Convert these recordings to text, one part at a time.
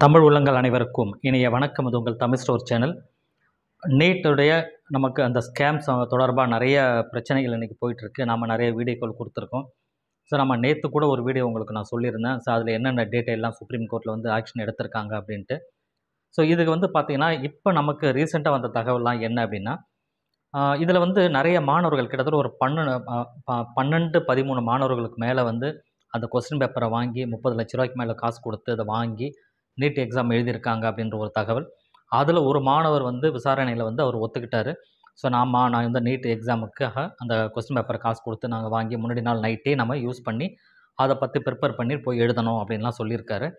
தமிழ் உள்ளங்கள் அனைவருக்கும் இனிய வணக்கம். இது உங்கள் தமிழ் ஸ்டோர் சேனல். நீட்டுடைய நமக்கு அந்த ஸ்கேம்ஸ் தொடர்பாக நிறைய பிரச்சனைகள் இன்றைக்கி போயிட்டுருக்கு. நாம் நிறைய வீடியோக்கள் கொடுத்துருக்கோம். ஸோ நம்ம நேற்று கூட ஒரு வீடியோ உங்களுக்கு நான் சொல்லியிருந்தேன். ஸோ அதில் என்னென்ன டீட்டெயிலாம் சுப்ரீம் கோர்ட்டில் வந்து ஆக்ஷன் எடுத்திருக்காங்க அப்படின்ட்டு. ஸோ இதுக்கு வந்து பார்த்திங்கன்னா இப்போ நமக்கு ரீசெண்டாக வந்த தகவல்லாம் என்ன அப்படின்னா, இதில் வந்து நிறைய மாணவர்கள் கிட்டத்தட்ட ஒரு 12 13 மாணவர்களுக்கு மேலே வந்து அந்த கொஸ்டின் பேப்பரை வாங்கி 30 லட்ச ரூபாய்க்கு மேலே காசு கொடுத்து அதை வாங்கி நீட் எக்ஸாம் எழுதியிருக்காங்க அப்படின்ற ஒரு தகவல். அதில் ஒரு மாணவர் வந்து விசாரணையில் வந்து அவர் ஒத்துக்கிட்டார். ஸோ நான் வந்து நீட் எக்ஸாமுக்காக அந்த கொஸ்டின் பேப்பரை காசு கொடுத்து நாங்கள் வாங்கி முன்னாடி நாள் நைட்டே நம்ம யூஸ் பண்ணி அதை பற்றி ப்ரிப்பேர் பண்ணி போய் எழுதணும் அப்படின்லாம் சொல்லியிருக்காரு.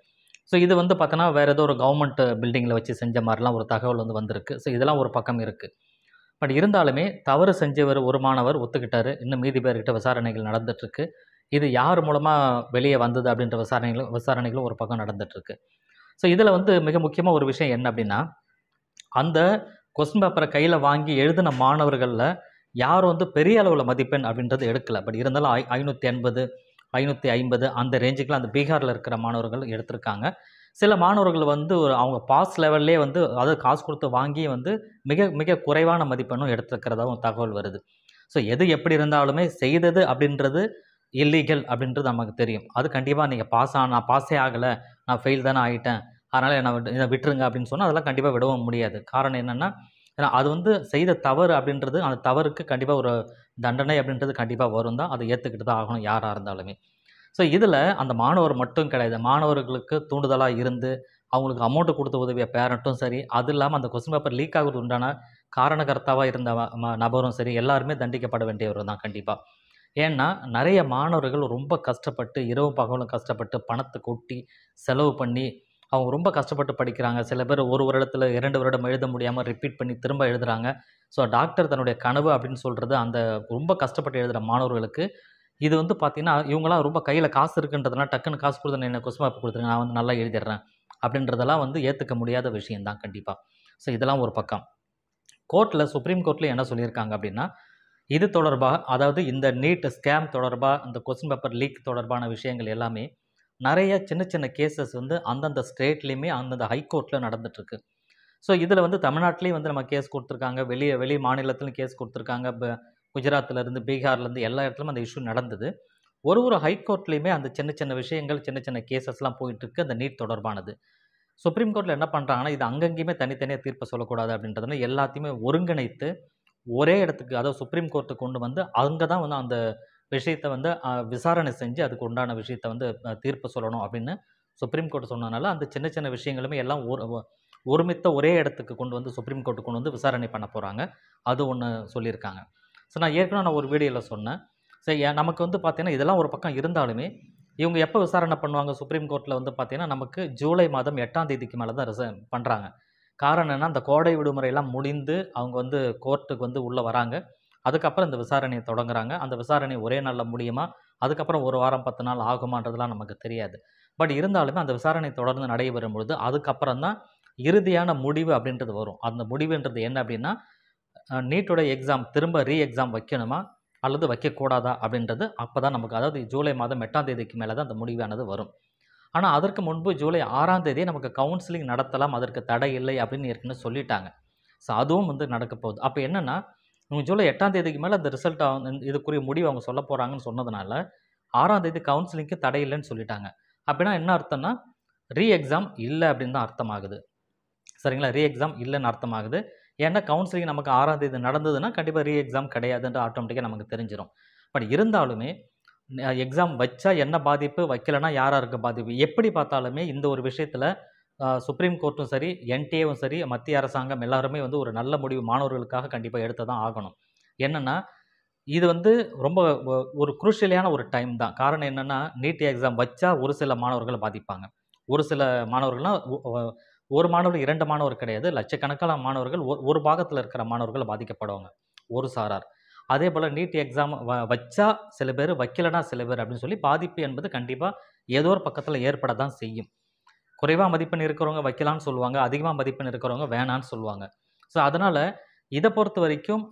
ஸோ இது வந்து பார்த்தோன்னா வேறு ஏதோ ஒரு கவர்மெண்ட் பில்டிங்கில் வச்சு செஞ்ச மாதிரிலாம் ஒரு தகவல் வந்து வந்திருக்கு. ஸோ இதெல்லாம் ஒரு பக்கம் இருக்குது. பட் இருந்தாலுமே தவறு செஞ்சவர் ஒரு மாணவர் ஒத்துக்கிட்டார். இன்னும் மீதி பேர்கிட்ட விசாரணைகள் நடந்துகிட்ருக்கு. இது யார் மூலமாக வெளியே வந்தது அப்படின்ற விசாரணைகளும் ஒரு பக்கம் நடந்துகிட்ருக்கு. ஸோ இதில் வந்து மிக முக்கியமாக ஒரு விஷயம் என்ன அப்படின்னா, அந்த கொஸ்டின் பேப்பரை கையில் வாங்கி எழுதின மாணவர்களில் யாரும் வந்து பெரிய அளவில் மதிப்பெண் அப்படின்றது எடுக்கலை. பட் இருந்தாலும் 580 550 அந்த ரேஞ்சுக்கெலாம் அந்த பீகாரில் இருக்கிற மாணவர்கள் எடுத்திருக்காங்க. சில மாணவர்கள் வந்து அவங்க பாஸ் லெவல்லே வந்து அதாவது காசு கொடுத்து வாங்கி வந்து மிக மிக குறைவான மதிப்பெண்ணும் எடுத்துருக்கிறதாவும் தகவல் வருது. ஸோ எது எப்படி இருந்தாலுமே செய்தது அப்படின்றது இல்லீகல் அப்படின்றது நமக்கு தெரியும். அது கண்டிப்பாக நீங்கள் நான் பாஸே ஆகலை, நான் ஃபெயில் தானே ஆகிட்டேன், அதனால் இதை விட்டுருங்க அப்படின்னு சொன்னால் அதெல்லாம் கண்டிப்பாக விடவும் முடியாது. காரணம் என்னென்னா, ஏன்னா அது வந்து செய்த தவறு அப்படின்றது, அந்த தவறுக்கு கண்டிப்பாக ஒரு தண்டனை அப்படின்றது கண்டிப்பாக வரும் தான். அதை ஏற்றுக்கிட்டு தான் ஆகணும் யாராக இருந்தாலுமே. ஸோ இதில் அந்த மாணவர் மட்டும் கிடையாது, மாணவர்களுக்கு தூண்டுதலாக இருந்து அவங்களுக்கு அமௌண்ட்டு கொடுத்து உதவிய பேரண்ட்டும் சரி, அது இல்லாமல் அந்த கொஸ்டின் பேப்பர் லீக் ஆகுறது உண்டான காரணகர்த்தாவாக இருந்த நபரும் சரி, எல்லாருமே தண்டிக்கப்பட வேண்டியவர் தான் கண்டிப்பாக. ஏன்னா நிறைய மாணவர்கள் ரொம்ப கஷ்டப்பட்டு இரவு பகலும் கஷ்டப்பட்டு பணத்தை கொட்டி செலவு பண்ணி அவங்க ரொம்ப கஷ்டப்பட்டு படிக்கிறாங்க. சில பேர் ஒரு வருடத்தில் 2 வருடம் எழுத முடியாமல் ரிப்பீட் பண்ணி திரும்ப எழுதுகிறாங்க. ஸோ டாக்டர் தன்னுடைய கனவு அப்படின்னு சொல்கிறது அந்த ரொம்ப கஷ்டப்பட்டு எழுதுகிற மாணவர்களுக்கு இது வந்து பார்த்திங்கன்னா, இவங்களாம் ரொம்ப கையில் காசு இருக்குன்றதுனால டக்குன்னு காசு கொடுத்து என்ன கொஸ்டின் பேப்பர் கொடுத்துருங்க, நான் வந்து நல்லா எழுதிடுறேன் அப்படின்றதெல்லாம் வந்து ஏற்றுக்க முடியாத விஷயந்தான் கண்டிப்பாக. ஸோ இதெல்லாம் ஒரு பக்கம். சுப்ரீம் கோர்ட்டில் என்ன சொல்லியிருக்காங்க அப்படின்னா, இது தொடர்பாக அதாவது இந்த நீட் ஸ்கேம் தொடர்பாக அந்த கொஸ்டின் பேப்பர் லீக் தொடர்பான விஷயங்கள் எல்லாமே நிறைய சின்ன சின்ன கேசஸ் வந்து அந்தந்த ஸ்டேட்லேயுமே அந்தந்த ஹைகோர்ட்டில் நடந்துகிட்ருக்கு. ஸோ இதில் வந்து தமிழ்நாட்டிலையும் வந்து நம்ம கேஸ் கொடுத்துருக்காங்க, வெளி மாநிலத்திலும் கேஸ் கொடுத்துருக்காங்க. குஜராத்லேருந்து பீகார்லேருந்து எல்லா இடத்துலையும் அந்த இஷ்யூ நடந்தது. ஒரு ஹைகோர்ட்லேயுமே அந்த சின்ன சின்ன விஷயங்கள் சின்ன சின்ன கேசஸ்லாம் போயிட்டுருக்கு அந்த நீட் தொடர்பானது. சுப்ரீம் கோர்ட்டில் என்ன பண்ணுறாங்கன்னா, இது அங்கங்கேயுமே தனித்தனியாக தீர்ப்பை சொல்லக்கூடாது அப்படின்றதுனால எல்லாத்தையுமே ஒருங்கிணைத்து ஒரே இடத்துக்கு, அதாவது சுப்ரீம் கோர்ட்டுக்கு கொண்டு வந்து அங்கே தான் வந்து அந்த விஷயத்தை வந்து விசாரணை செஞ்சு அதுக்கு உண்டான விஷயத்தை வந்து தீர்ப்பு சொல்லணும் அப்படின்னு சுப்ரீம் கோர்ட் சொன்னதுனால அந்த சின்ன சின்ன விஷயங்களுமே எல்லாம் ஒருமித்த ஒரே இடத்துக்கு கொண்டு வந்து சுப்ரீம் கோர்ட்டு கொண்டு வந்து விசாரணை பண்ண போகிறாங்க. அது ஒன்று சொல்லியிருக்காங்க. ஸோ நான் ஏற்கனவே ஒரு வீடியோவில் சொன்னேன். சரி, நமக்கு வந்து பார்த்திங்கன்னா இதெல்லாம் ஒரு பக்கம் இருந்தாலுமே இவங்க எப்போ விசாரணை பண்ணுவாங்க சுப்ரீம் கோர்ட்டில் வந்து பார்த்திங்கன்னா, நமக்கு ஜூலை மாதம் 8ஆம் தேதிக்கு மேலே தான் பண்ணுறாங்க. காரணம் என்ன, அந்த கோடை விடுமுறையெல்லாம் முடிந்து அவங்க வந்து கோர்ட்டுக்கு வந்து உள்ளே வராங்க. அதுக்கப்புறம் இந்த விசாரணையை தொடங்குறாங்க. அந்த விசாரணை ஒரே நாளில் முடியுமா, அதுக்கப்புறம் ஒரு வாரம் 10 நாள் ஆகுமான்றதுலாம் நமக்கு தெரியாது. பட் இருந்தாலுமே அந்த விசாரணை தொடர்ந்து நடைபெறும் பொழுது அதுக்கப்புறம் தான் இறுதியான முடிவு அப்படின்றது வரும். அந்த முடிவுன்றது என்ன அப்படின்னா, நீட்டோட எக்ஸாம் திரும்ப எக்ஸாம் வைக்கணுமா அல்லது வைக்கக்கூடாதா அப்படின்றது அப்போ தான் நமக்கு, அதாவது ஜூலை மாதம் 8ஆம் தேதிக்கு மேலே தான் அந்த முடிவானது வரும். ஆனால் அதற்கு முன்பு ஜூலை 6ஆம் தேதியே நமக்கு கவுன்சிலிங் நடத்தலாம், அதற்கு தடை இல்லை அப்படின்னு ஏற்கனவே சொல்லிட்டாங்க. ஸோ அதுவும் வந்து நடக்க போகுது. அப்போ என்னென்னா, ஜூலை 8ஆம் தேதிக்கு மேலே அந்த ரிசல்ட் இதுக்குரிய முடிவு அவங்க சொல்ல போகிறாங்கன்னு சொன்னதுனால 6ஆம் தேதி கவுன்சிலிங்க்கு தடை இல்லைன்னு சொல்லிட்டாங்க. அப்படின்னா என்ன அர்த்தம்னா, எக்ஸாம் இல்லை அப்படின்னு தான் அர்த்தமாகுது. சரிங்களா, எக்ஸாம் இல்லைன்னு அர்த்தமாகுது. ஏன்னா கவுன்சிலிங் நமக்கு 6ஆம் தேதி நடந்ததுன்னா கண்டிப்பாக எக்ஸாம் கிடையாதுன்ற ஆட்டோமேட்டிக்காக நமக்கு தெரிஞ்சிடும். பட் இருந்தாலுமே எக்ஸாம் வச்சா என்ன பாதிப்பு, வைக்கலைன்னா யாராருக்கு பாதிப்பு, எப்படி பார்த்தாலுமே இந்த ஒரு விஷயத்தில் சுப்ரீம் கோர்ட்டும் சரி, என்டிஏவும் சரி, மத்திய அரசாங்கம் எல்லாருமே வந்து ஒரு நல்ல முடிவு மாணவர்களுக்காக கண்டிப்பாக எடுத்து தான் ஆகணும். என்னென்னா, இது வந்து ரொம்ப ஒரு குரூஷியலான ஒரு டைம் தான். காரணம் என்னென்னா, நீட் எக்ஸாம் வச்சா ஒரு சில மாணவர்களை பாதிப்பாங்க. ஒரு சில மாணவர்கள்லாம் ஒரு மாணவர் 2 மாணவர் கிடையாது, லட்சக்கணக்கான மாணவர்கள் ஒரு பாகத்தில் இருக்கிற மாணவர்கள் பாதிக்கப்படுவாங்க, ஒரு சாரார். அதே போல் நீட் எக்ஸாம் வச்சா சில பேர், வைக்கலைன்னா சில பேர் அப்படின்னு சொல்லி பாதிப்பு என்பது கண்டிப்பாக ஏதோ ஒரு பக்கத்தில் ஏற்பட தான் செய்யும். குறைவாக மதிப்பெண் இருக்கிறவங்க வைக்கலான்னு சொல்லுவாங்க, அதிகமாக மதிப்பெண் இருக்கிறவங்க வேணான்னு சொல்லுவாங்க. ஸோ அதனால் இதை பொறுத்த வரைக்கும்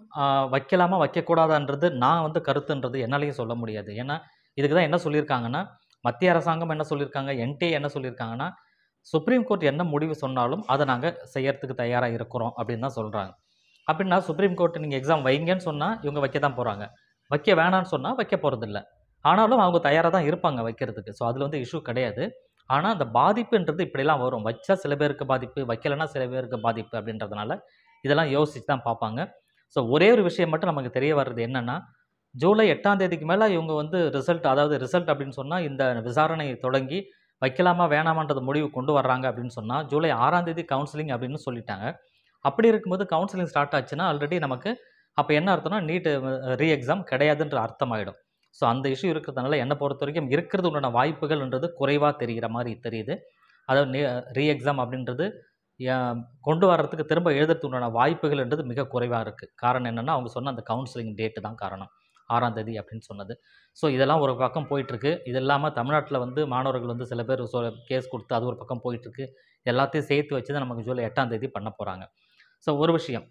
வைக்கலாமா வைக்கக்கூடாதான்றது நான் வந்து கருத்துன்றது என்னாலையும் சொல்ல முடியாது. ஏன்னா இதுக்கு தான் என்ன சொல்லியிருக்காங்கன்னா, மத்திய அரசாங்கம் என்ன சொல்லியிருக்காங்க, என்டிஏ என்ன சொல்லியிருக்காங்கன்னா, சுப்ரீம் கோர்ட் என்ன முடிவு சொன்னாலும் அதை நாங்கள் செய்யறதுக்கு தயாராக இருக்கிறோம் அப்படின்னு தான் சொல்கிறாங்க. அப்படின்னா சுப்ரீம் கோர்ட் நீங்கள் எக்ஸாம் வைங்கன்னு சொன்னால் இவங்க வைக்க தான் போகிறாங்க, வைக்க வேணான்னு சொன்னால் வைக்க போகிறதில்ல. ஆனாலும் அவங்க தயாராக தான் இருப்பாங்க வைக்கிறதுக்கு. ஸோ அதில் வந்து இஷ்யூ கிடையாது. ஆனால் அந்த பாதிப்புன்றது இப்படிலாம் வரும். வச்சா சில பேருக்கு பாதிப்பு, வைக்கலைன்னா சில பேருக்கு பாதிப்பு அப்படின்றதுனால இதெல்லாம் யோசிச்சு தான் பார்ப்பாங்க. ஸோ ஒரே ஒரு விஷயம் மட்டும் நமக்கு தெரிய வர்றது என்னென்னா, ஜூலை 8ஆம் தேதிக்கு மேலே இவங்க வந்து ரிசல்ட், அதாவது ரிசல்ட் அப்படின்னு சொன்னால் இந்த விசாரணை தொடங்கி வைக்கலாமா வேணாமான்றது முடிவு கொண்டு வர்றாங்க அப்படின்னு சொன்னால் ஜூலை 6ஆம் தேதி கவுன்சிலிங் அப்படின்னு சொல்லிட்டாங்க. அப்படி இருக்கும்போது கவுன்சிலிங் ஸ்டார்ட் ஆச்சுன்னா ஆல்ரெடி நமக்கு அப்போ என்ன அர்த்தம்னா நீட் ரீ எக்ஸாம் கிடையாதுன்ற அர்த்தமாயிடும். ஸோ அந்த இஷ்யூ இருக்கிறதுனால என்னை பொறுத்த வரைக்கும் இருக்கிறது உண்டான வாய்ப்புகள்ன்றது குறைவாக தெரிகிற மாதிரி தெரியுது. அதாவது ரீ எக்ஸாம் அப்படின்றது கொண்டு வர்றதுக்கு திரும்ப எழுதுறதுக்கு உண்டான வாய்ப்புகள்ன்றது மிக குறைவாக இருக்குது. காரணம் என்னென்னா அவங்க சொன்ன அந்த கவுன்சிலிங் டேட்டு தான் காரணம், 6ஆம் தேதி அப்படின்னு சொன்னது. ஸோ இதெல்லாம் ஒரு பக்கம் போயிட்டுருக்கு. இது இல்லாமல் தமிழ்நாட்டில் வந்து மாணவர்கள் வந்து சில பேர் கேஸ் கொடுத்து அது ஒரு பக்கம் போயிட்டுருக்கு. எல்லாத்தையும் சேர்த்து வச்சு தான் நமக்கு ஜூலை 8ஆம் தேதி பண்ண போகிறாங்க. ஸோ ஒரு விஷயம்,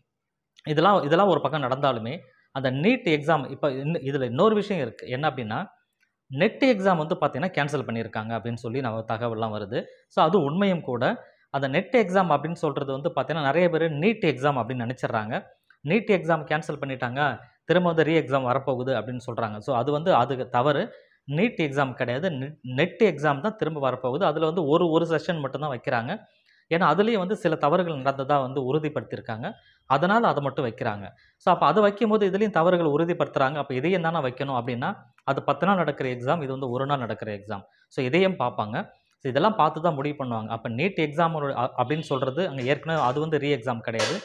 இதெல்லாம் ஒரு பக்கம் நடந்தாலுமே அந்த நீட் எக்ஸாம் இப்போ இதில் இன்னொரு விஷயம் இருக்குது. என்ன அப்படின்னா, நெட் எக்ஸாம் வந்து பார்த்தீங்கன்னா கேன்சல் பண்ணியிருக்காங்க அப்படின்னு சொல்லி நம்ம தகவல்லாம் வருது. ஸோ அது உண்மையும் கூட. அந்த நெட் எக்ஸாம் அப்படின்னு சொல்கிறது வந்து பார்த்தீங்கன்னா நிறைய பேர் நீட் எக்ஸாம் அப்படின்னு நினச்சிட்றாங்க. நீட் எக்ஸாம் கேன்சல் பண்ணிட்டாங்க, திரும்ப வந்து ரீ எக்ஸாம் வரப்போகுது அப்படின்னு சொல்கிறாங்க. ஸோ அது வந்து அதுக்கு தவறு. நீட் எக்ஸாம் கிடையாது, நெட் எக்ஸாம் தான் திரும்ப வரப்போகுது. அதில் வந்து ஒரு செஷன் மட்டும்தான் வைக்கிறாங்க. ஏன்னா அதுலேயும் வந்து சில தவறுகள் நடந்ததாக வந்து உறுதிப்படுத்தியிருக்காங்க. அதனால் அதை மட்டும் வைக்கிறாங்க. ஸோ அப்போ அதை வைக்கும்போது இதுலேயும் தவறுகள் உறுதிப்படுத்துகிறாங்க. அப்போ இதையும் தானே வைக்கணும் அப்படின்னா, அது 10 நாள் நடக்கிற எக்ஸாம், இது வந்து 1 நாள் நடக்கிற எக்ஸாம். ஸோ இதையும் பார்ப்பாங்க. ஸோ இதெல்லாம் பார்த்து தான் முடிவு பண்ணுவாங்க. அப்போ நீட் எக்ஸாம் அப்படின்னு சொல்கிறது அங்கே ஏற்கனவே அது வந்து ரீ எக்ஸாம் கிடையாது,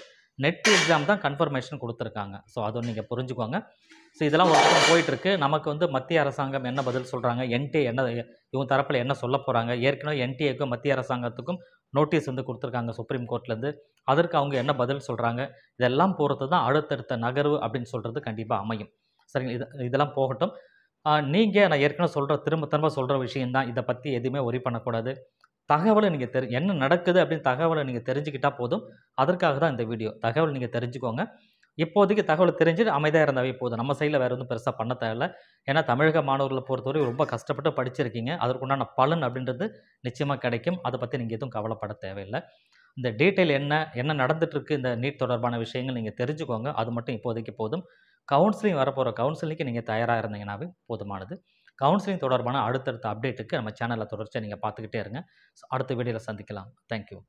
நெட் எக்ஸாம் தான் கன்ஃபர்மேஷன் கொடுத்துருக்காங்க. ஸோ அதை நீங்கள் புரிஞ்சுக்கோங்க. ஸோ இதெல்லாம் ஒரு பக்கம் போயிட்டுருக்கு. நமக்கு வந்து மத்திய அரசாங்கம் என்ன பதில் சொல்கிறாங்க, என்டிஏ என்ன இவங்க தரப்பில் என்ன சொல்ல போகிறாங்க. ஏற்கனவே என்டிஏக்கும் மத்திய அரசாங்கத்துக்கும் நோட்டீஸ் வந்து கொடுத்துருக்காங்க சுப்ரீம் கோர்ட்லேருந்து. அதற்கு அவங்க என்ன பதில் சொல்கிறாங்க, இதெல்லாம் பொறுத்து தான் அடுத்தடுத்த நகர்வு அப்படின்னு சொல்கிறது கண்டிப்பாக அமையும். சரிங்களா? இதெல்லாம் போகட்டும். நீங்கள் நான் ஏற்கனவே திரும்ப திரும்ப சொல்கிற விஷயம் தான், இதை பற்றி எதுவுமே ஒரி பண்ணக்கூடாது. தகவலை நீங்கள் என்ன நடக்குது அப்படின்னு தகவலை நீங்கள் தெரிஞ்சுக்கிட்டால் போதும். அதற்காக தான் இந்த வீடியோ. தகவல் நீங்கள் தெரிஞ்சுக்கோங்க. இப்போதைக்கு தகவல் தெரிஞ்சுட்டு அமைதியாக இருந்தாவே போதும். நம்ம சைடில் வேறு எதுவும் பெருசாக பண்ண தேவையில்ல. ஏன்னா தமிழக மாணவர்களை பொறுத்தவரை ரொம்ப கஷ்டப்பட்டு படிச்சிருக்கீங்க. அதற்குண்டான பலன் அப்படின்றது நிச்சயமாக கிடைக்கும். அதை பற்றி நீங்கள் எதுவும் கவலைப்பட தேவையில்லை. இந்த டீட்டெயில் என்ன நடந்துட்டுருக்கு, இந்த நீட் தொடர்பான விஷயங்கள் நீங்கள் தெரிஞ்சுக்கோங்க. அது மட்டும் இப்போதைக்கு போதும். கவுன்சிலிங் வரப்போகிற கவுன்சிலிங்க்கு நீங்கள் தயாராக இருந்தீங்கன்னாவே போதுமானது. கவுன்சிலிங் தொடர்பான அடுத்தடுத்த அப்டேட்டுக்கு நம்ம சேனலில் தொடர்ச்சியாக நீங்கள் பார்த்துக்கிட்டே இருங்க. ஸோ அடுத்த வீடியோவில் சந்திக்கலாம். தேங்க்யூ.